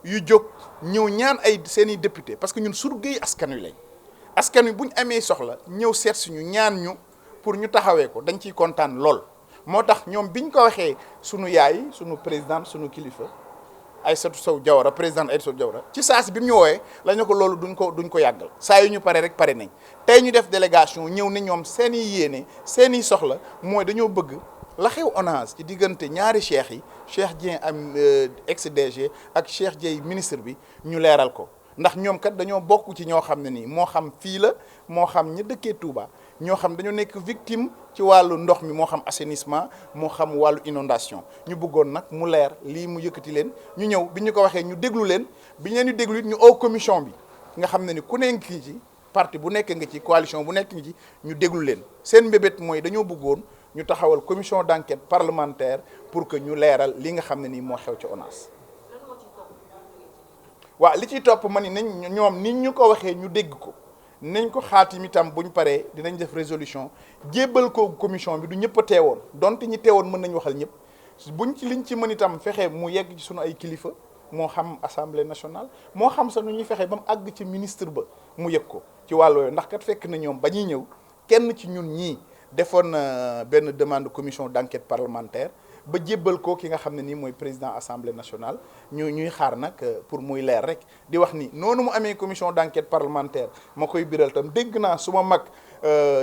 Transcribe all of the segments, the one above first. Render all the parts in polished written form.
yu jóg ñëw ñaan ay seeni député parce que ñun surgay askan wi lañ askan wi bu ñu amee soxla ñëw seet suñu ñaan ñu pour ñu taxawee ko dañ ciy kontaan lool. moo tax ñoom biñ ko waxee sunu yaay sunu présidente sunu kilifa Aïssatou Sow Diawara présidente Aïssatou Sow Diawara ci saasi bi mu ñu woowee la ñu ko loolu duñ ko yàggal saa yu ñu pare rek pare nañ tey ñu def délégation ñëw ne ñoom seen i yéene seen i soxla mooy dañoo bëgg la xew ONAS ci diggante ñaari cheikh yi Cheikh Dieng am ex DG ak Cheikh Dieye ministre bi ñu leeral ko ndax ñoom kat dañoo bokk ci ñoo xam ne nii moo xam fii la moo xam ña dëkkee Touba ñoo xam dañoo nekk victime ci wàllu ndox mi moo xam assainissement moo xam wàllu inondation ñu bëggoon nag mu leer lii mu yëkkati leen ñu ñëw bi ñu ko waxee ñu déglu leen bi ñu leen di déglu it ñu au commission bi nga xam ne ni ku nekk ci parti bu nekk nga ci coalition bu nekk nga ci ñu déglu leen seen mbébét mooy dañoo bëggoon ñu taxawal commission d'enquête parlementaire pour que ñu leeral li nga xam ne nii moo xew ci ONAS. waaw li ciy topp ma ni nañ ñoom ni ñu ko waxee ñu dégg ko nañ ko xaatim itam buñ paree dinañ def résolution jébbal ko commission bi du ñëpp a teewoon donte ñi teewoon mën nañ waxal ñëpp buñ ci liñ ci mën itam fexe mu yegg ci sunu ay kilifa moo xam assemblée nationale moo xam sax nu ñuy fexe ba mu àgg ci ministre ba mu yëg ko ci wàllu yooyu ndax kat fekk na ñoom ba ñuy ñëw kenn ci ñun ñii defoon benn demande commission d'enquête parlementaire ba jébbal ko ki nga xam ne nii mooy président assemblée nationale ñuy xaar nag pour muy leer rek di wax ni noonu mu amee commission d'enquête parlementaire ma koy biral tam dégg naa su ma mag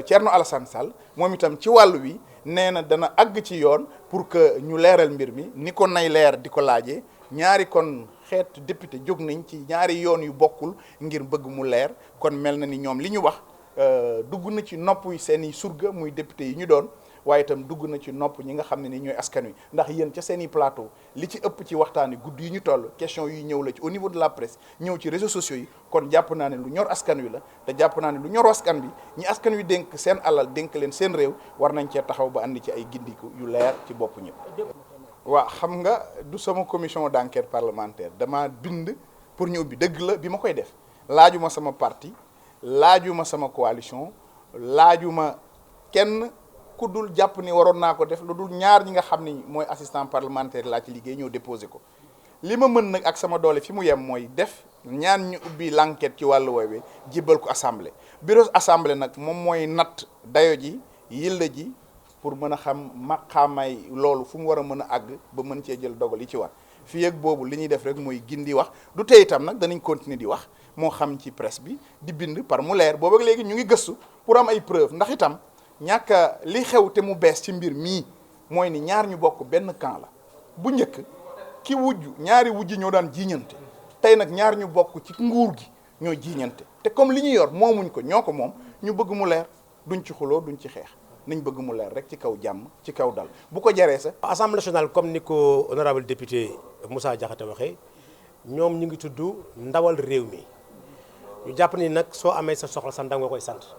Thierno Alassane Sall moom itam ci wàllu wi nee na dana àgg ci yoon pour que ñu leeral mbir mi ni ko nay leer di ko laajee ñaari kon xeet député jóg nañ ci ñaari yoon yu bokkul ngir bëgg mu leer kon mel na ni ñoom li ñu wax dugg na ci nopp yi seen i surga muy député yi ñu doon waaye itam dugg na ci nopp ñi nga xam ne ni ñooy askan wi ndax yéen ca seen i plateau li ci ëpp ci waxtaani guddi yi ñu toll question yi ñëw la ci au niveau de la presse ñëw ci réseaux sociaux yi kon jàpp naa ne lu ñor askan wi la te jàpp naa ne lu ñor askan bi ñi askan wi dénk seen alal dénk leen seen réew war nañ cee taxaw ba andi ci ay gindiku yu leer ci bopp ñëpp. waaw xam nga du sama commission d'enquête parlementaire dama bind pour ñu ubbi dëgg la bi ma koy def laajuma sama parti laajuma sama coalition laajuma kenn ku dul jàpp ni waroon naa ko def lu dul ñaar ñi nga xam ni mooy assistant parlementaire laa ci liggéey ñëw déposé ko li ma mën nag ak sama doole fi mu yem mooy def ñaan ñu ubbi l'enquête ci wàllu woowee jibbal ko assemblée bureau assemblée nag moom mooy natt dayo ji yilla ji pour mën a xam maqaamay loolu fu mu war a mën a àgg ba mën cee jël dogal yi ci war fii ak boobu li ñuy def rek mooy gindi wax du tey itam nag danañ continuer di wax moo xam ci presse bi di bind par mu leer boobu ak léegi ñu ngi gëstu pour am ay preuve ndax itam ñàkk li xew te mu bees ci mbir mii mooy ni ñaar ñu bokk benn camp la bu njëkk ki wujj ñaari wujj ñoo daan jiiñante tey nag ñaar ñu bokk ci nguur gi ñoo jiiñante te comme li ñu yor moomuñ ko ñoo ko moom ñu bëgg mu leer duñ ci xuloo duñ ci xeex nañ bëgg mu leer rek ci kaw jàmm ci kaw dal bu ko jaree sax. Assemblée nationale comme ni ko honorable député Moussa Diakhaté waxee ñoom ñu ngi tudd ndawal réew mi ñu jàpp ni nag soo amee sa soxla sa ndaw nga koy sant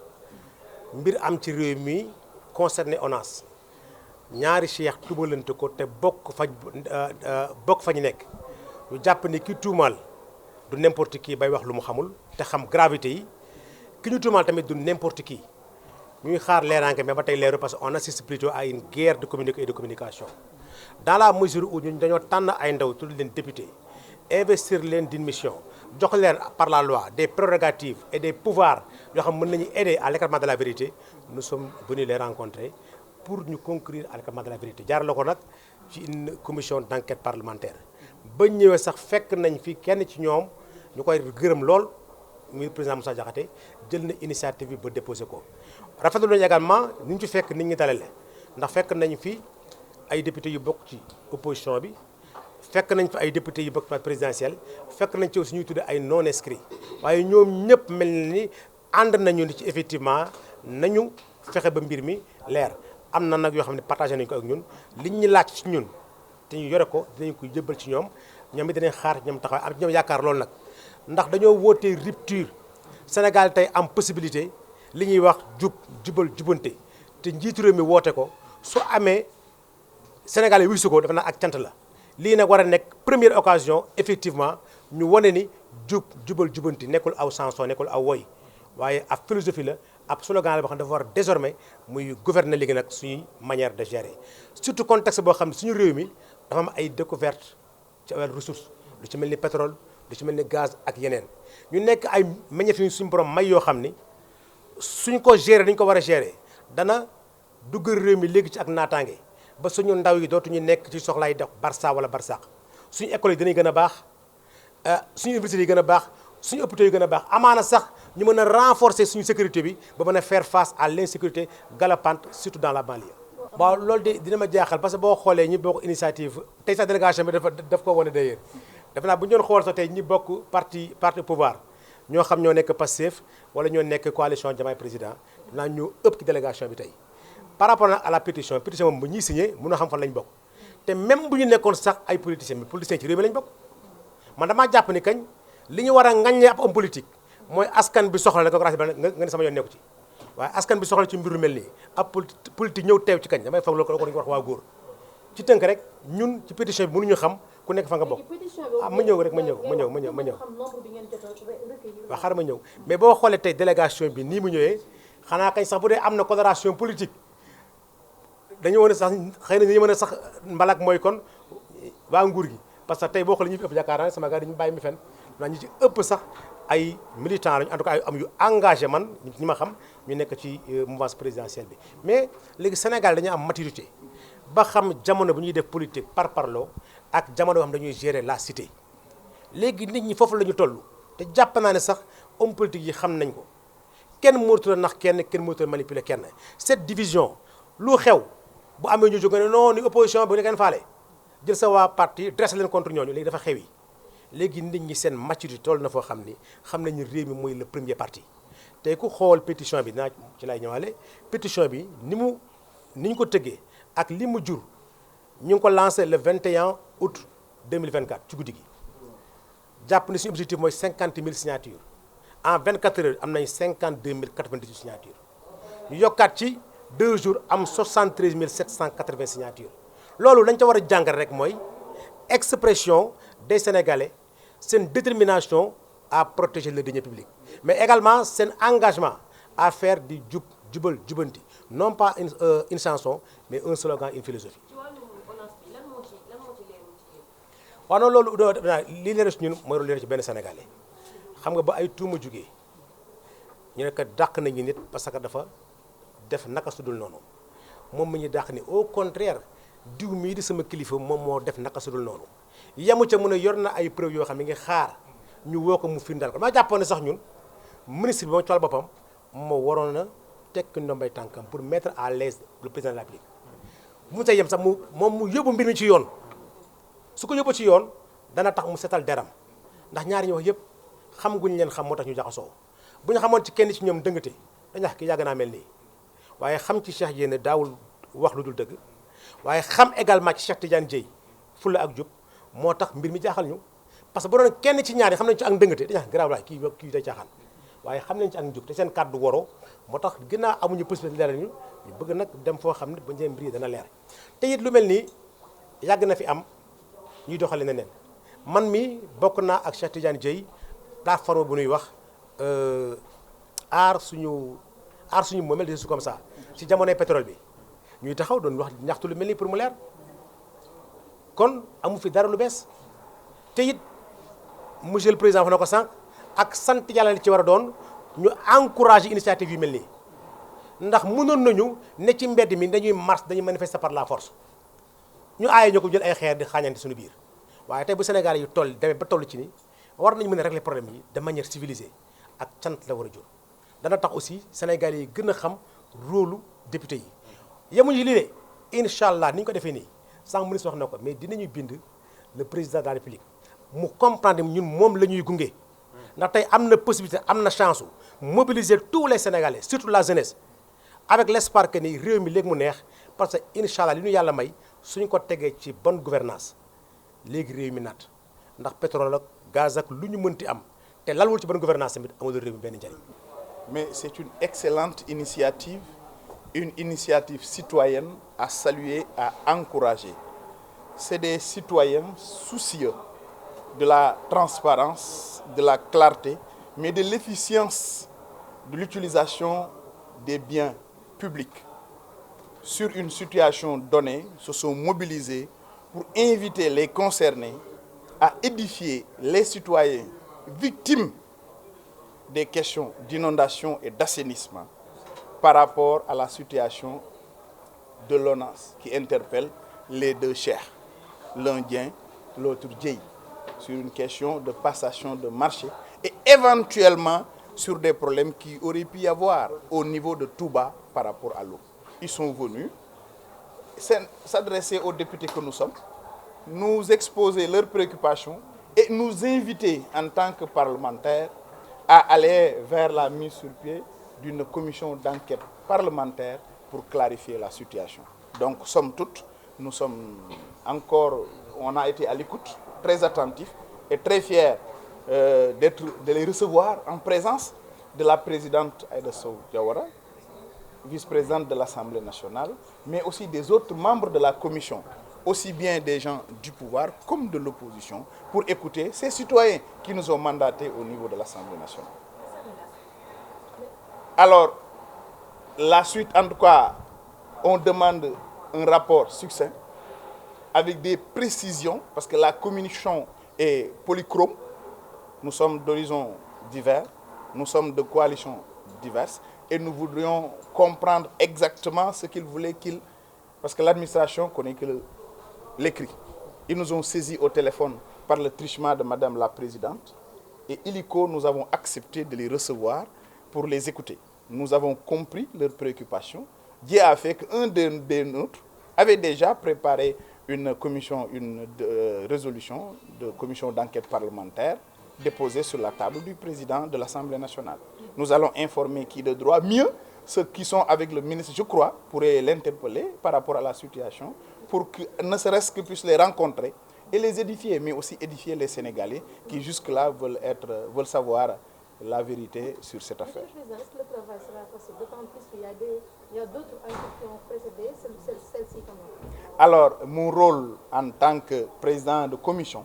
mbir am ci réew mi concerné ONAS ñaari cheikh tubalante ko te bokk fa ñu nekk ñu jàpp ni ki tuumaal du n'importe qui bay wax lu mu xamul te xam gravité yi ki ñu tuumaal tamit du n'importe qui ñuy xaar leeraange mais ba tey leeru parce que on assiste plutôt à une guerre de communication et de communication dans la mesure où ñun dañoo tànn ay ndaw tudd leen député investir leen d'une mission jox leen par la loi des prérogatives et des pouvoirs yoo xam mën nañu aider à l'éclaircissement de la vérité nous sommes venus les rencontrer pour ñu conclure à l'éclaircissement de la vérité jaarale ko nag ci une commission d'enquête parlementaire ba ñëwee sax fekk nañ fi kenn ci ñoom ñu koy gërëm lool muy président Moussa Diakhaté jël na initiative bi ba déposé ko rafetlu nañu également ni ñu ci fekk nit ñi dalale ndax fekk nañ fi ay députés yu bokk ci opposition bi fekk nañ fi ay députés yu bokk ci présidentielle fekk nañ ci aussi ñuy tudde ay non inscrits waaye ñoom ñëpp mel na ni ànd nañu ni ci effectivement nañu fexe ba mbir mi leer am na nag yoo xam ne partagé nañu ko ak ñun liñ ñu laaj ci ñun te ñu yore ko dinañ ko jëbbal ci ñoom ñoom it dinañ xaar ñoom taxaw am ci ñoom yaakaar loolu nag ndax dañoo wootee rupture Sénégal tey am possibilité li ñuy wax jubante te njiitu réew mi woote ko su amee Sénégal yi wisu ko dafa nag ak cant la lii nag war a nekk première occasion effectivement ñu wane ni jubanti nekkul aw chanson nekkul aw woy waaye ab philosophie la ab slogan la boo xam ne dafa war désormais muy gouverner léegi nag suñuy manière de gérer surtout contexte boo xam ne suñu réew mi dafa am ay découverte ci wàllu ressource lu ci mel ni pétrole da ci mel ni gaz ak yeneen ñu nekk ay meññeef yu suñu borom may yoo xam ni suñ ko gérer dañ ko war a gérer dana duggal réew mi léegi ci ak naataange ba suñu ndaw yi dootuñu nekk ci soxlaay dox Barça wala Barsaq suñu école yi dinañ gën a baax suñu université yi gën a baax suñu hôpitaux yi gën a baax amaana sax ñu mën a renforcer suñu sécurité bi ba mën a faire face à l'insécurité galopante surtout dans la banlieue. waaw loolu de dina ma jaaxal parce que boo xoolee ñi bokk initiative tey sax délégation bi daf ko wane d'ailleurs defe naa bu ñu doon xool sax tey ñi bokk parti pouvoir ñoo xam ñoo nekk Pastef wala ñoo nekk coalition Diomaye président dinaa ñoo ëpp ci délégation bi tey par rapport nag à la pétition moom bu ñuy signé mën a xam fan lañ bokk te même bu ñu nekkoon sax ay politiciens mais politiciens ci réew mi lañ bokk man damaa jàpp ni kañ li ñu war a ŋaññee ab homme politique mooy askan bi soxla la ko raasi ba nga ne sama yoon nekku ci waaye askan bi soxla ci mbiru mel nii ab politique ñëw teew ci kañ damay foog loolu ko dañu wax waa góor ci tënk rek ñun ci pétition bi mënuñu xam ku nekk fa nga bokk ma ñëw rek ma ñëw waaw xaaral ma ñëw mais boo xoolee tey délégation bi nii mu ñëwee xanaa kañ sax bu dee am na coloration politique dañu mën a sax xëy na ñu mën a sax mbalak mooy kon waa nguur gi parce que tey boo xoolee ñu fi ëpp yaakaar naa sama gars dañu bàyyi mi fen naa ñu ci ëpp sax ay militants lañu en tout cas ay am yu engagé man ñi ma xam ñu nekk ci mouvance présidentielle bi mais léegi Sénégal dañu am maturité ba xam jamono bu ñuy def politique par parloo ak jamono boo xam dañuy gérer la cité léegi nit ñi foofu la ñu toll te jàpp naa ne sax homme politique yi xam nañ ko kenn mënatu la nax kenn mënatu la manipuler kenn cette division lu xew bu amee ñu jóge ne non ni opposition bi ne kenn faale jël sa waa parti dressé leen contre ñooñu léegi dafa xew yi léegi nit ñi seen maturité toll na foo xam ni xam nañu réew mi mooy le premier parti tey ku xool pétition bi naa ci lay ñëwaale pétition bi ni ñu ko tëggee ak li mu jur ñu ngi ko lancé le 21 août 2024 ci guddi gi jàpp ni suñu objectif mooy 50 000 signatures en 24 heures am nañ 52 098 signatures ñu yokkaat ci 2 jours am 73 780 signatures loolu lañ ca war a jàngal rek mooy expression des Sénégalais seen détermination à protéger le deniers publics mais également seen engagement à faire di jubal jubanti non pas une chanson mais un slogan une philosophie. waaw non loolu lii leer ci ñun mooy leer ci benn Sénégalais xam nga ba ay tuuma jugee ñu ne que dàq nañu nit parce que dafa def naka su dul noonu moom mi ñu dàq ni au contraire diw mii di sama kilifa moom moo def naka su dul noonu yemu ca mu ne yor na ay preuves yoo xam ne ngi xaar ñu woo ko mu firndal ko maa jàppoon ne sax ñun ministre bi moom ci wàllu boppam moo waroon na tekki ndombay tànkam pour mettre à l'aise le président de la République bu mu say yem sax mu yóbbu mbir mi ci yoon su ko yóbbu ci yoon dana tax mu setal deram ndax ñaari ñu wax yëpp xam guñ leen xam moo tax ñu jaxasoo bu ñu xamoon ci kenn ci ñoom dëngate dañu wax ki yàgg naa mel nii waaye xam ci Cheikh Diène daawul wax lu dul dëgg waaye xam également ci Cheikh Tidiane Dièye fulla ak jub moo tax mbir mi jaaxal ñu parce que bu doon kenn ci ñaari xam nañ ci ak ndëngate dañu wax garaaw laay kii day caaxaan waaye xam nañ ci ak njub te seen kàddu waroo moo tax ginnaaw amuñu possibilité leeral ñu bëgg nag dem foo xam ne ba njëriñ mbir yi dana leer te it lu mel nii yàgg na fi am ñuy doxale neneen man mi bokk naa ak Cheikh Tidiane Dièye plateforme bu ñuy wax aar suñu moomeel des su comme ça ci jamonoy pétrole bi ñuy taxaw doon wax ñaxtu lu mel nii pour mu leer kon amu fi dara lu bees te it monsieur le président fa na ko sànq ak sant yàlla li ci war a doon ñu encourager initiative yu mel nii ndax mënoon nañu ne ci mbedd mi dañuy marche dañuy manifester par la force ñu aaye ñu ko jël ay xeer di xaañante suñu biir waaye tey bu Sénégal yi demee ba toll ci ni war nañu mën a régler problème yi de manière civilisée ak cant la war a jur dana tax aussi Sénégal yi gën a xam rôle député yi yemuñu lii de incha allah ni ñu ko defee nii sànq ministre wax na ko mais dinañu bind le président de la République mu comprendre ñun moom la ñuy gunge ndax tey am na possibilité am na chance mobiliser tous les Sénégalais surtout la jeunesse avec l'espoir que ni réew mi léegi mu neex parce que incha allah li ñu yàlla may suñ ko tegee ci bonne gouvernance léegi réew mi naat ndax pétrole ak gaz ak lu ñu mënti am te lalwul ci bonne gouvernance tamit amul réew mi benn njëriñ. Mais c'est une excellente initiative, une initiative citoyenne à saluer, à encourager. C'est des citoyens soucieux de la transparence, de la clarté, mais de l'efficience de l'utilisation des biens publics. Sur une situation donnée, se sont mobilisés pour inviter les concernés à édifier les citoyens victimes des questions d'inondation et d'assainissement par rapport à la situation de l'ONAS qui interpelle les deux cheikhs, l'un Dieng, l'autre Dieye, sur une question de passation de marché et éventuellement sur des problèmes qui auraient pu y avoir au niveau de Touba par rapport à l'eau. Ils sont venus s'adresser aux députés que nous sommes, nous exposer leurs préoccupations et nous inviter en tant que parlementaires à aller vers la mise sur pied d'une commission d'enquête parlementaire pour clarifier la situation. Donc, somme toute, nous sommes encore, on a été à l'écoute, très attentifs et très fiers de les recevoir en présence de la présidente Aïda Sow Diawara, vice-présidente de l'Assemblée nationale, mais aussi des autres membres de la commission, aussi bien des gens du pouvoir comme de l'opposition, pour écouter ces citoyens qui nous ont mandatés au niveau de l'Assemblée nationale. Alors, la suite, en tout cas, on demande un rapport succinct avec des précisions, parce que la communication est polychrome. Nous sommes d'horizons divers, nous sommes de coalitions diverses, et nous voudrions comprendre exactement ce qu'ils voulaient qu'ils... Parce que l'administration connaît que l'écrit. Ils nous ont saisis au téléphone par le truchement de Madame la Présidente, et illico, nous avons accepté de les recevoir pour les écouter. Nous avons compris leurs préoccupations. Dieu a fait qu'un des nôtres avait déjà préparé une résolution de commission d'enquête parlementaire déposée sur la table du président de l'Assemblée nationale. Nous allons informer qui de droit, mieux ceux qui sont avec le ministre, je crois, pourraient l'interpeller par rapport à la situation, pour que ne serait-ce que puisse les rencontrer et les édifier, mais aussi édifier les Sénégalais qui jusque-là veulent savoir la vérité sur cette affaire. Monsieur le Président, est-ce que le travail sera possible, d'autant plus qu'il y a d'autres enquêtes qui ont précédé celle-ci comment? Alors, mon rôle en tant que président de commission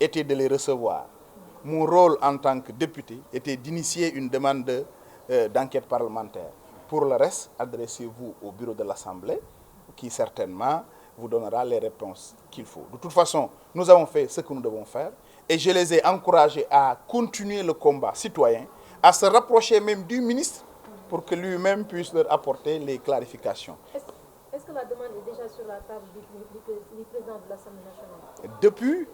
était de les recevoir. Mon rôle en tant que député était d'initier une demande d'enquête parlementaire. Pour le reste, adressez-vous au bureau de l'Assemblée qui certainement vous donnera les réponses qu'il faut. De toute façon, nous avons fait ce que nous devons faire et je les ai encouragés à continuer le combat citoyen, à se rapprocher même du ministre pour que lui-même puisse leur apporter les clarifications. Est-ce que la demande est déjà sur la table du président de l'Assemblée nationale? Depuis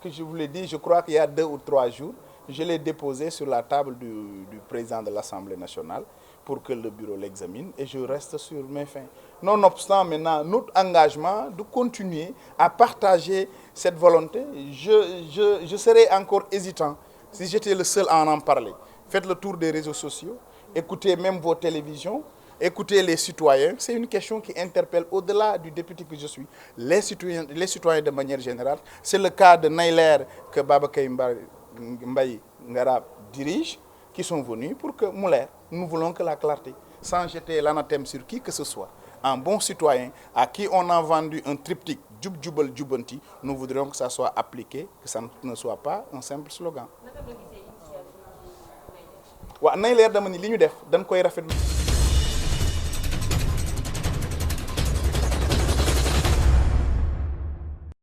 que je vous l'ai dit, je crois qu'il y a 2 ou 3 jours, je l'ai déposé sur la table du président de l'Assemblée nationale pour que le bureau l'examine et je reste sur mes fins. Nonobstant maintenant notre engagement de continuer à partager cette volonté, je serais encore hésitant si j'étais le seul à en parler. Faites le tour des réseaux sociaux, écoutez même vos télévisions, écoutez les citoyens. C'est une question qui interpelle au-delà du député que je suis, les citoyens de manière générale. C'est le cas de Nailer que Babacar Mbaye Ngarab dirige, qui sont venus pour que Mouler, nous voulons que la clarté, sans jeter l'anathème sur qui que ce soit, un bon citoyen à qui on a vendu un triptyque Djoub Djoubal Djoubanti, nous voudrions que ça soit appliqué, que ça ne soit pas un simple slogan. Wa Nailer dama ni li ñu def dañ koy rafetlu.